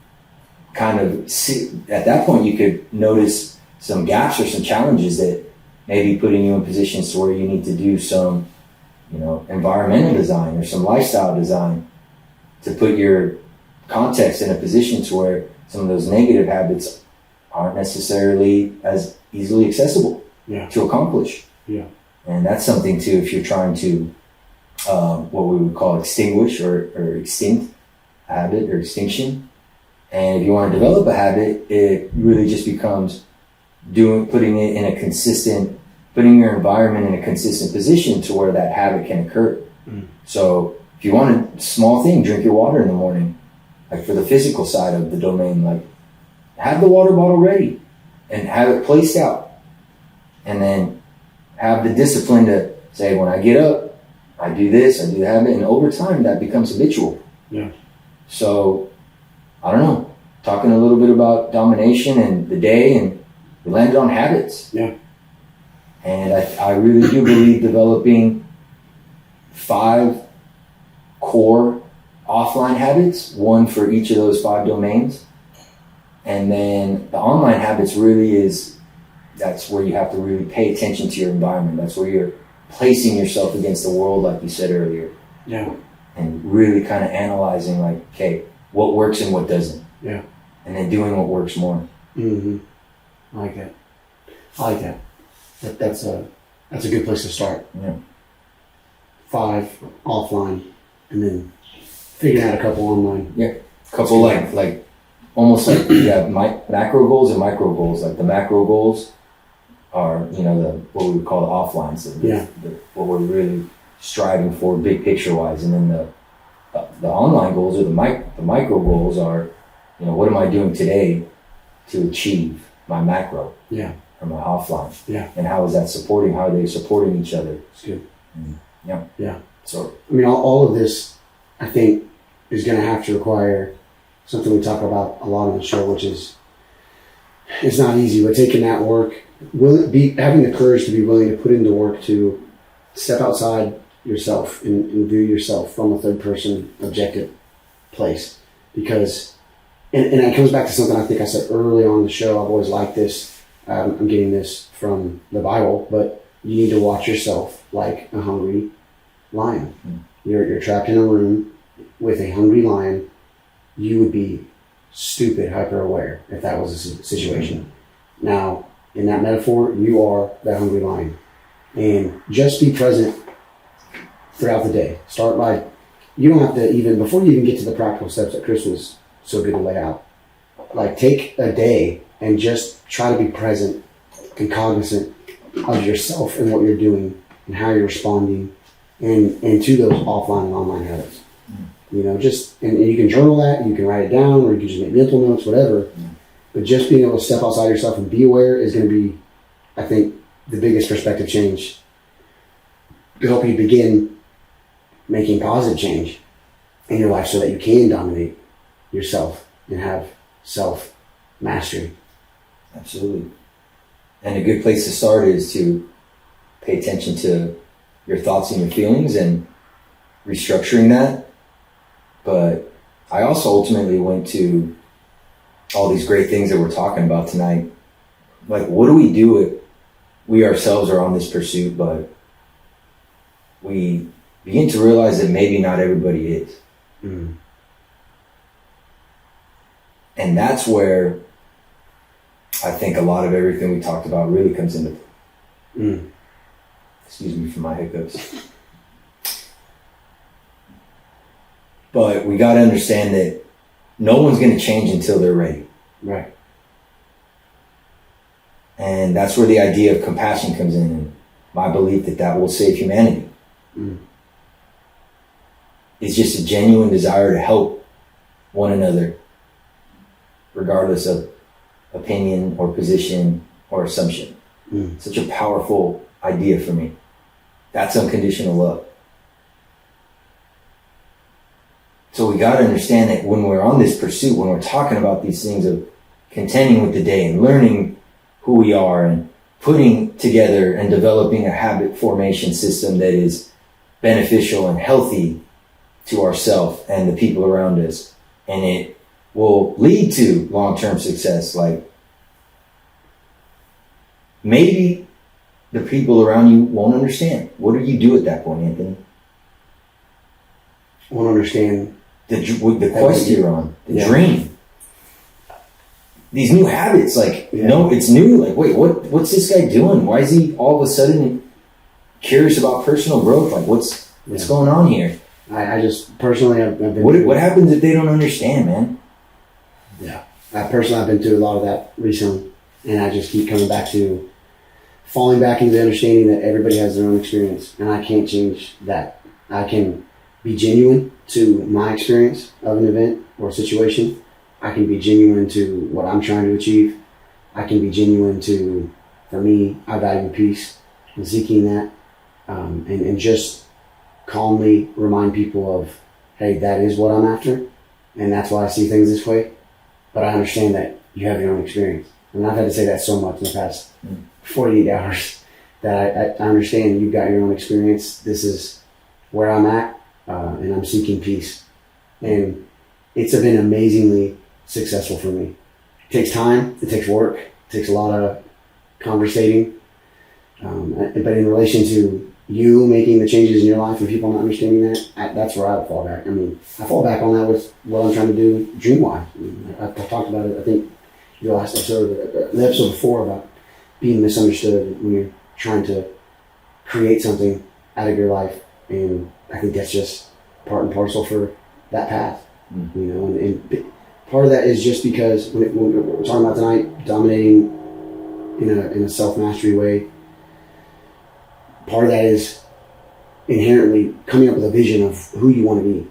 kind of see. At that point, you could notice some gaps or some challenges that may be putting you in positions to where you need to do some, environmental design or some lifestyle design to put your context in a position to where some of those negative habits aren't necessarily as easily accessible to accomplish. Yeah. And that's something too, if you're trying to, what we would call extinguish or extinct a habit or extinction. And if you want to develop a habit, it really just becomes putting your environment in a consistent position to where that habit can occur. So if you want a small thing, drink your water in the morning. Like for the physical side of the domain, like have the water bottle ready and have it placed out. And then have the discipline to say, when I get up, I do this, I do the habit. And over time, that becomes habitual. Yeah. So, I don't know, talking a little bit about domination and the day, and we landed on habits. Yeah. And I really do believe developing 5 core offline habits, 1 for each of those 5 domains. And then the online habits that's where you have to really pay attention to your environment. That's where you're placing yourself against the world, like you said earlier. Yeah. And really kind of analyzing, like, okay, what works and what doesn't. Yeah. And then doing what works more. Mm-hmm. I like that. That's a good place to start. Yeah. 5 offline, and then figuring out a couple online. Yeah. A couple like almost like you have macro goals and micro goals. Like the macro goals are, what we would call the offline. So what we're really striving for, big picture wise, and then the online goals or the micro goals are, what am I doing today to achieve my macro? Yeah. Or my offline. Yeah. And how is that supporting? How are they supporting each other? It's good. Yeah. Yeah. So all of this, I think, is going to have to require something we talk about a lot on the show, which is, it's not easy, but taking that work, having the courage to be willing to put into work to step outside yourself and view yourself from a third person objective place. Because and it comes back to something I think I said early on in the show. I've always liked this. I'm getting this from the Bible, but you need to watch yourself like a hungry lion. You're trapped in a room with a hungry lion. You would be stupid hyper aware if that was a situation. Now, in that metaphor, you are that hungry lion. And just be present throughout the day. Start by, you don't have to even, before you even get to the practical steps that Chris was so good to lay out, like take a day and just try to be present and cognizant of yourself and what you're doing and how you're responding and to those offline and online habits. You know, just, and you can journal that, you can write it down, or you can just make mental notes, whatever. But just being able to step outside yourself and be aware is going to be, I think, the biggest perspective change to help you begin making positive change in your life so that you can dominate yourself and have self-mastery. Absolutely. And a good place to start is to pay attention to your thoughts and your feelings and restructuring that. But I also ultimately went to all these great things that we're talking about tonight. Like, what do we do if we ourselves are on this pursuit, but we begin to realize that maybe not everybody is? Mm. And that's where I think a lot of everything we talked about really comes into play. Mm. Excuse me for my hiccups. But we got to understand that no one's going to change until they're ready. Right. And that's where the idea of compassion comes in, and my belief that that will save humanity. Mm. It's just a genuine desire to help one another, regardless of opinion or position or assumption. Mm. Such a powerful idea for me. That's unconditional love. So we got to understand that when we're on this pursuit, when we're talking about these things of contending with the day and learning who we are and putting together and developing a habit formation system that is beneficial and healthy to ourselves and the people around us, and it will lead to long-term success. Like, maybe the people around you won't understand. What do you do at that point, Anthony? Won't understand the quest you're on, the dream. These new habits, like, no, it's new. Like, wait, what's this guy doing? Why is he all of a sudden curious about personal growth? Like, what's going on here? I just, personally, I've been... What happens if they don't understand, man? Yeah. I've been through a lot of that recently. And I just keep coming back to falling back into the understanding that everybody has their own experience. And I can't change that. I can be genuine to my experience of an event or a situation. I can be genuine to what I'm trying to achieve. I can be genuine to, for me, I value peace and seeking that. And just calmly remind people of, hey, that is what I'm after. And that's why I see things this way. But I understand that you have your own experience. And I've had to say that so much in the past 48 hours that I understand you've got your own experience. This is where I'm at. And I'm seeking peace. And it's been amazingly successful for me. It takes time, it takes work, it takes a lot of conversating. But in relation to you making the changes in your life and people not understanding that, that's where I fall back. I mean, I fall back on that with what I'm trying to do dream-wise. I've talked about it, I think, the last episode, the episode before, about being misunderstood when you're trying to create something out of your life. And I think that's just part and parcel for that path, you know. And part of that is just because when we're talking about tonight, dominating in a self-mastery way. Part of that is inherently coming up with a vision of who you want to be.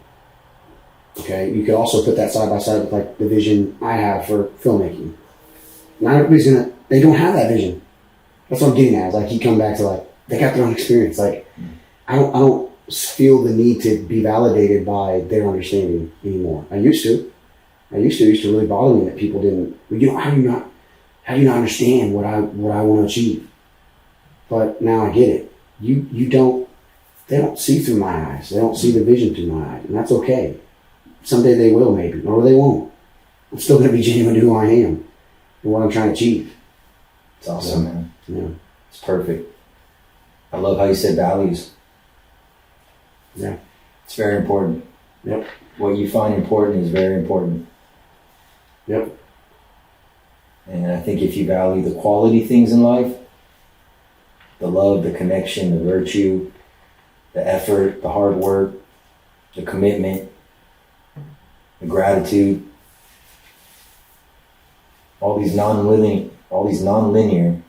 Okay, you could also put that side by side with like the vision I have for filmmaking. Not everybody's they don't have that vision. That's what I'm getting at. Is like you come back to like they got their own experience. Like I don't feel the need to be validated by their understanding anymore. I used to. It used to really bother me that people didn't. You know, how do you not understand what I want to achieve? But now I get it. You don't. They don't see through my eyes. They don't see the vision through my eyes, and that's okay. Someday they will, maybe, or they won't. I'm still going to be genuine to who I am and what I'm trying to achieve. It's awesome, man. Yeah. It's perfect. I love how you said values. Yeah. It's very important. Yep. What you find important is very important. Yep. And I think if you value the quality things in life, the love, the connection, the virtue, the effort, the hard work, the commitment, the gratitude, all these non-linear,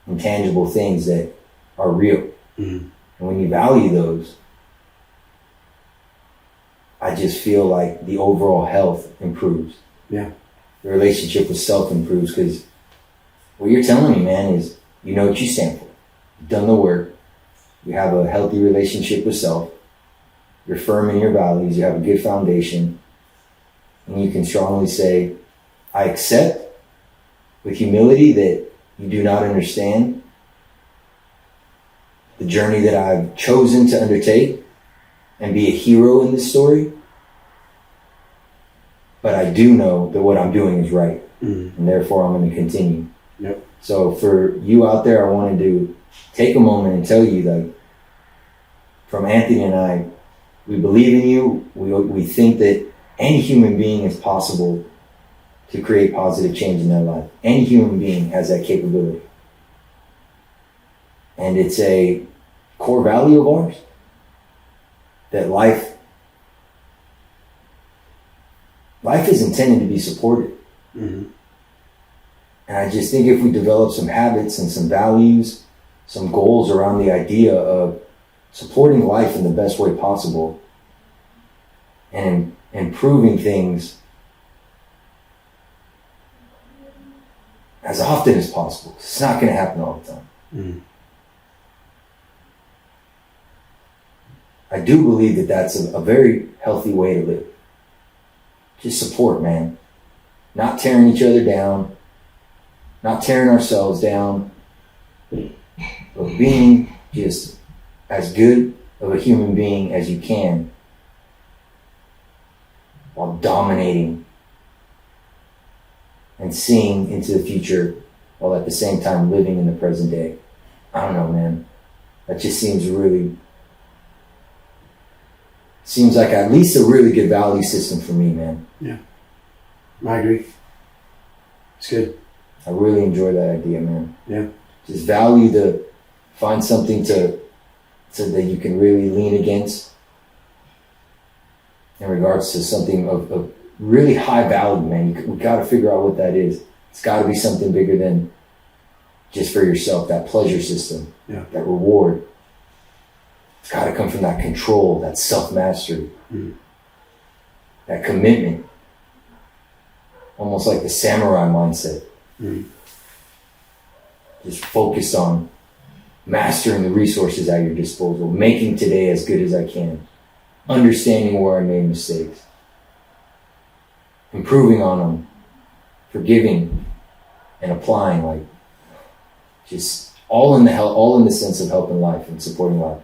intangible things that are real. Mm-hmm. And when you value those, I just feel like the overall health improves. Yeah. The relationship with self improves, because what you're telling me, man, is you know what you stand for. You've done the work. You have a healthy relationship with self. You're firm in your values. You have a good foundation. And you can strongly say, I accept with humility that you do not understand the journey that I've chosen to undertake and be a hero in this story. But I do know that what I'm doing is right. Mm-hmm. And therefore I'm going to continue. Yep. So for you out there, I wanted to take a moment and tell you, like, from Anthony and I, we believe in you. We think that any human being is possible to create positive change in their life. Any human being has that capability. And it's a core value of ours that life is intended to be supported. Mm-hmm. And I just think if we develop some habits and some values, some goals around the idea of supporting life in the best way possible and improving things as often as possible. It's not going to happen all the time. Mm-hmm. I do believe that that's a very healthy way to live. Just support, man. Not tearing each other down, not tearing ourselves down, but being just as good of a human being as you can while dominating and seeing into the future while at the same time living in the present day. I don't know, man. That just seems like at least a really good value system for me, man. Yeah. I agree. It's good. I really enjoy that idea, man. Yeah. Just find something so that you can really lean against in regards to something of really high value, man. We got to figure out what that is. It's got to be something bigger than just for yourself, that pleasure system, yeah, that reward. It's got to come from that control, that self-mastery, that commitment. Almost like the samurai mindset. Just focused on mastering the resources at your disposal, making today as good as I can, understanding where I made mistakes, improving on them, forgiving and applying, like just all in the sense of helping life and supporting life.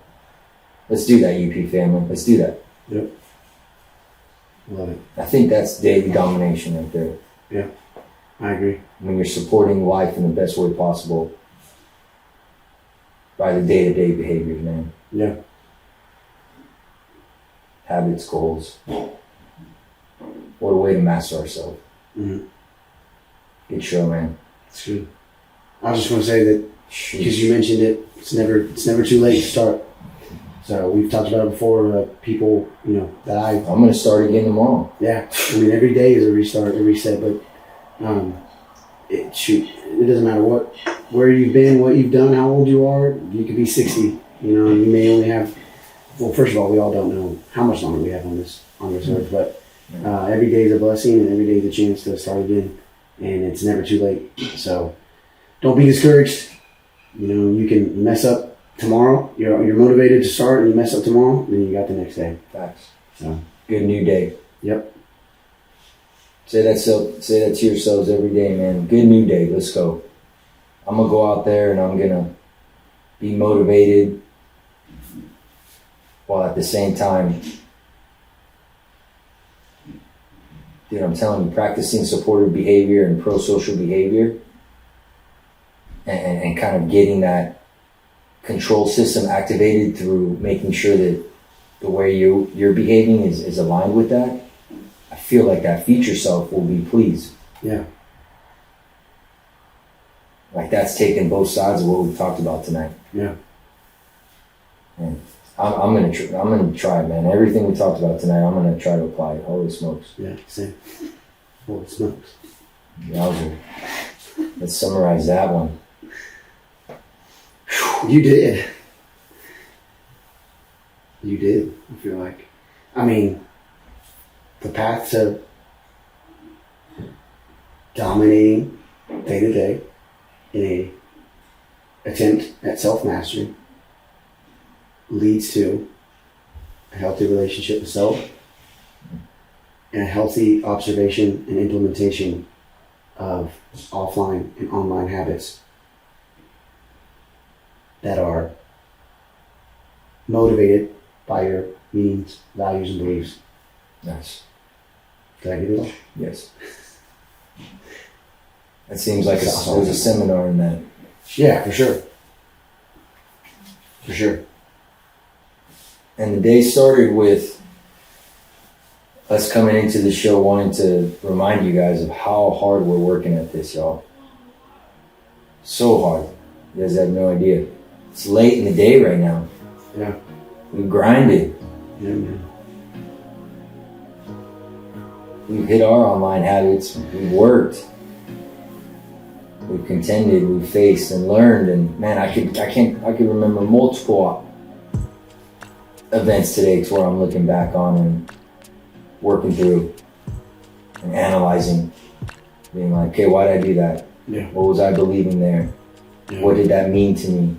Let's do that, UP family. Let's do that. Yep. Love it. I think that's daily domination right there. Yeah, I agree. When you're supporting life in the best way possible by the day-to-day behaviors, man. Yeah. Habits, goals. What a way to master ourselves. Mm-hmm. Good show, man. It's good. I was just going to say that because you mentioned it, it's never too late to start. So we've talked about it before. People, I'm going to start again tomorrow. Yeah, I mean every day is a restart, a reset. But it doesn't matter where you've been, what you've done, how old you are. You could be 60. You may only have. Well, first of all, we all don't know how much longer we have on this earth, but every day is a blessing, and every day is a chance to start again, and it's never too late. So don't be discouraged. You can mess up tomorrow. You're motivated to start, and you mess up tomorrow, then you got the next day. Facts. So good new day. Yep. Say that to yourselves every day, man. Good new day. Let's go. I'm gonna go out there and I'm gonna be motivated, while at the same time dude, I'm telling you, practicing supportive behavior and pro-social behavior and kind of getting that control system activated through making sure that the way you're behaving is aligned with that, I feel like that future self will be pleased. Yeah. Like that's taking both sides of what we've talked about tonight. Yeah. And I'm gonna try it, man. Everything we talked about tonight, I'm gonna try to apply it. Holy smokes. Yeah, same. Holy smokes. Yowzer. Let's summarize that one. You did. You did, I feel like. I mean, the path to dominating day to day in a attempt at self-mastery leads to a healthy relationship with self and a healthy observation and implementation of offline and online habits that are motivated by your meanings, values, and beliefs. Nice. Did I get it all? Yes. It seems like That's there's a seminar in that. Yeah, for sure. For sure. And the day started with us coming into the show wanting to remind you guys of how hard we're working at this, y'all. So hard. You guys have no idea. It's late in the day right now. Yeah. We grinded. Yeah, man. We've hit our online habits. We've worked. We've contended. We've faced and learned. And man, I could remember multiple events today to where I'm looking back on and working through and analyzing, being like, okay, why did I do that? Yeah. What was I believing there? Yeah. What did that mean to me?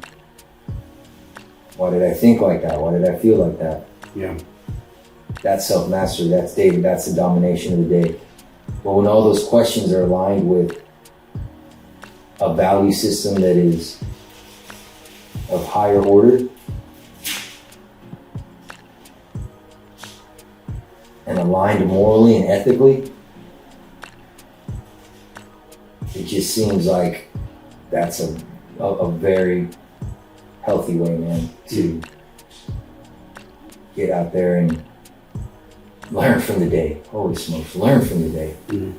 Why did I think like that? Why did I feel like that? Yeah. That's self-mastery. That's David. That's the domination of the day. But when all those questions are aligned with a value system that is of higher order and aligned morally and ethically, it just seems like that's a very healthy way, man, to get out there and learn from the day. Holy smokes, learn from the day. Mm-hmm.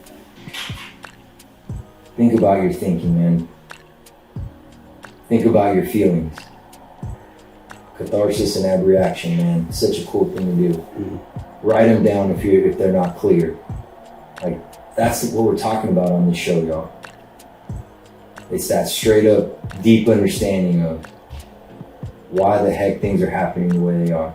Think about your thinking, man. Think about your feelings. Catharsis and abreaction, man. It's such a cool thing to do. Mm-hmm. Write them down if they're not clear. Like, that's what we're talking about on this show, y'all. It's that straight up deep understanding of why the heck things are happening the way they are.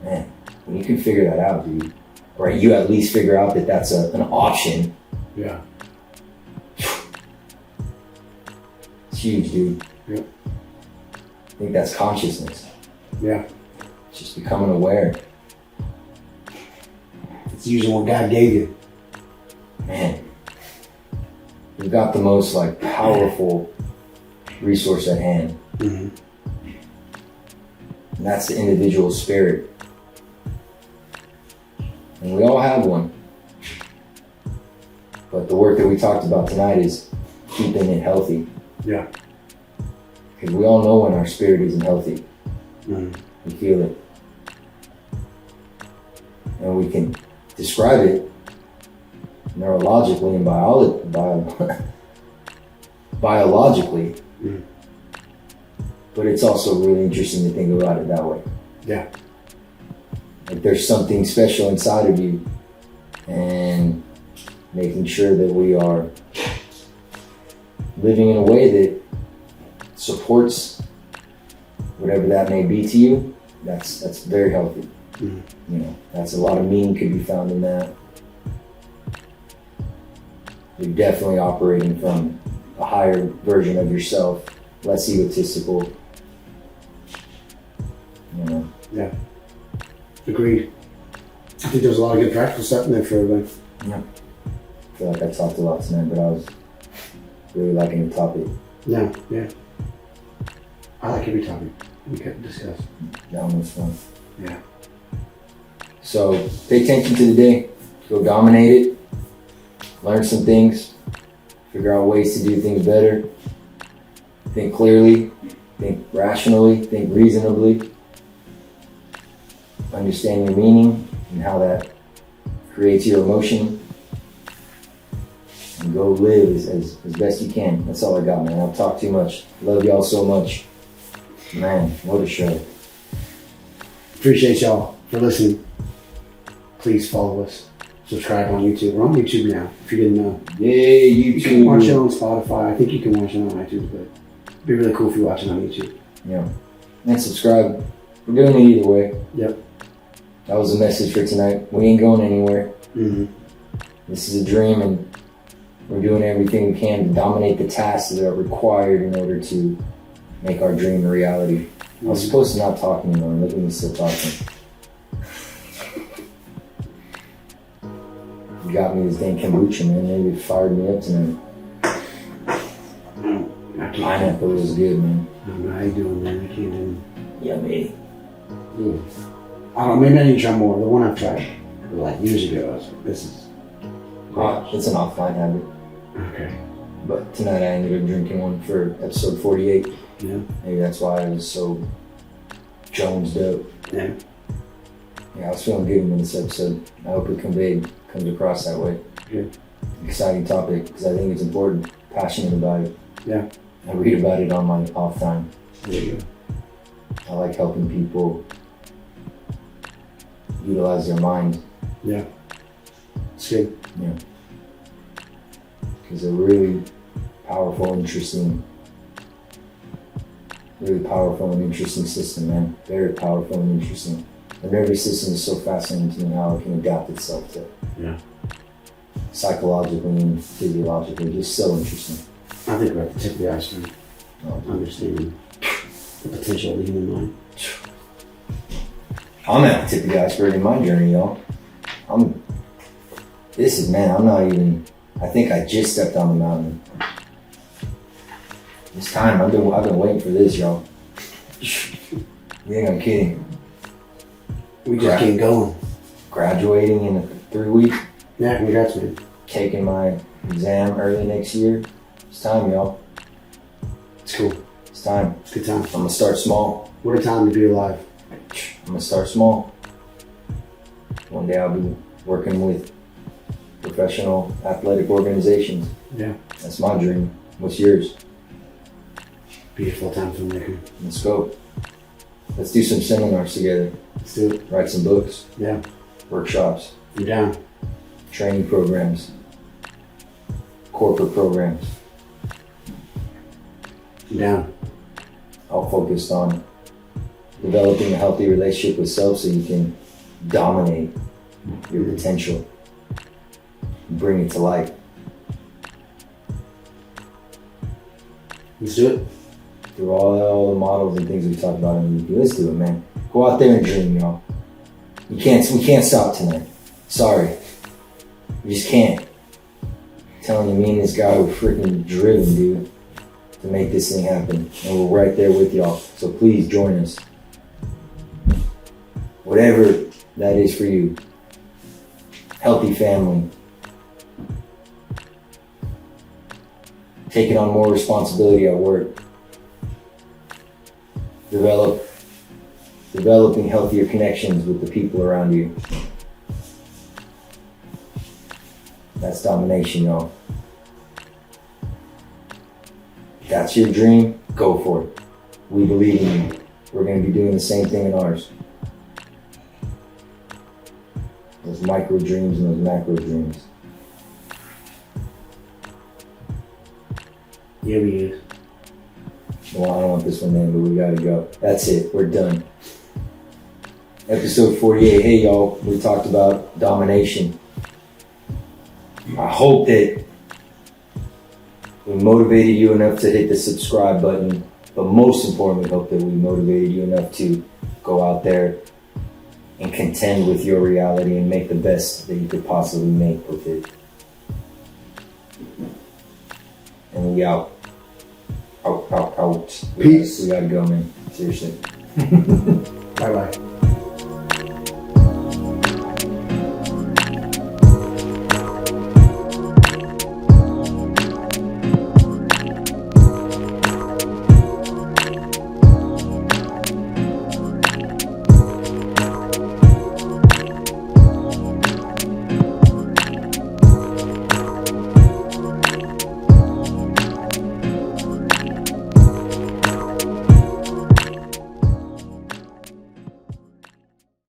Man, when you can figure that out, dude, or you at least figure out that that's an option. Yeah. It's huge, dude. Yep. I think that's consciousness. Yeah. It's just becoming aware. It's using what God gave you. Man, we've got the most like powerful resource at hand. Mm-hmm. And that's the individual spirit. And we all have one. But the work that we talked about tonight is keeping it healthy. Yeah. Because we all know when our spirit isn't healthy. Mm-hmm. We feel it. And we can describe it neurologically and biologically. Mm-hmm. But it's also really interesting to think about it that way. Yeah. Like there's something special inside of you, and making sure that we are living in a way that supports whatever that may be to you, that's very healthy. Mm-hmm. You know, that's a lot of meaning could be found in that. You're definitely operating from a higher version of yourself, less egotistical. You know. Yeah. Agreed. I think there's a lot of good practical stuff in there for everybody. Yeah. I feel like I talked a lot tonight, but I was really liking the topic. Yeah, yeah. I like every topic we could discuss. That one was fun. Yeah. So pay attention to the day. go dominate it, learn some things, figure out ways to do things better, think clearly, think rationally, think reasonably, understand your meaning and how that creates your emotion, and go live as best you can. That's all I got, man. I've talked too much. Love y'all so much. Man, what a show. Appreciate y'all for listening. Please follow us. Subscribe on YouTube. We're on YouTube now, if you didn't know. Yay, You can watch it YouTube. on Spotify. I think you can watch it on iTunes, but it'd be really cool if you watch it on YouTube. Yeah. And subscribe. We're doing it either way. Yep. That was the message for tonight. We ain't going anywhere. Mm-hmm. This is a dream, and we're doing everything we can to dominate the tasks that are required in order to make our dream a reality. I was supposed to not talk anymore. Look at me still talking. You got me this dang kombucha, man. Maybe it fired me up tonight. I can't. Pineapple was good, man. I don't know how you doing, man. I can't do Yummy. it. I don't know. Maybe I need to try more. The one I've tried like years ago, I was like, this is. It's an offline habit. Okay. But tonight I ended up drinking one for episode 48. Yeah. Maybe that's why I was so jonesed up. Yeah. Yeah, I was feeling good in this episode. I hope it comes across that way. Good. Exciting topic, because I think it's important. Passionate about it. Yeah. I read about it on my off time. There you go. I like helping people utilize their mind. Yeah. It's good. Yeah. It's a really powerful, interesting system, man. Very powerful and interesting. The nervous system is so fascinating to me, how it can adapt itself to psychologically and physiologically. Just so interesting. I think we're at the tip of the iceberg. Understanding the potential of the human mind. I'm at the tip of the iceberg in my journey, y'all. I think I just stepped on the mountain. This time, I've been waiting for this, y'all. You think I'm kidding? We just keep going. Graduating in 3 weeks, Yeah, congrats, man. taking my exam early next year. It's time, y'all. It's cool. It's time. It's a good time. I'm gonna start small. What a time to be alive. I'm gonna start small. One day I'll be working with professional athletic organizations. Yeah. That's my dream. What's yours? Be a full-time filmmaker. Let's go. Let's do some seminars together. Let's do it. Write some books. Yeah. Workshops. I'm down. Training programs. Corporate programs. I'm down. All focused on developing a healthy relationship with self so you can dominate your potential. Bring it to life. Let's do it. Through all the models and things we talked about in the EP. Let's do it, man. Go out there and dream, y'all. We can't stop tonight. Sorry. We just can't. I'm telling you, me and this guy were freaking driven, dude, to make this thing happen. And we're right there with y'all. So please join us. Whatever that is for you. Healthy family. Taking on more responsibility at work. Developing healthier connections with the people around you. That's domination, y'all. If that's your dream, go for it. We believe in you. We're going to be doing the same thing in ours. Those micro dreams and those macro dreams. Yeah, we is. Well, I don't want this one in, but we gotta go. That's it. We're done. Episode 48. Hey, y'all. We talked about domination. I hope that we motivated you enough to hit the subscribe button, but most importantly, hope that we motivated you enough to go out there and contend with your reality and make the best that you could possibly make with it. And we out. Out. Peace. We gotta go, man. Seriously. Bye-bye.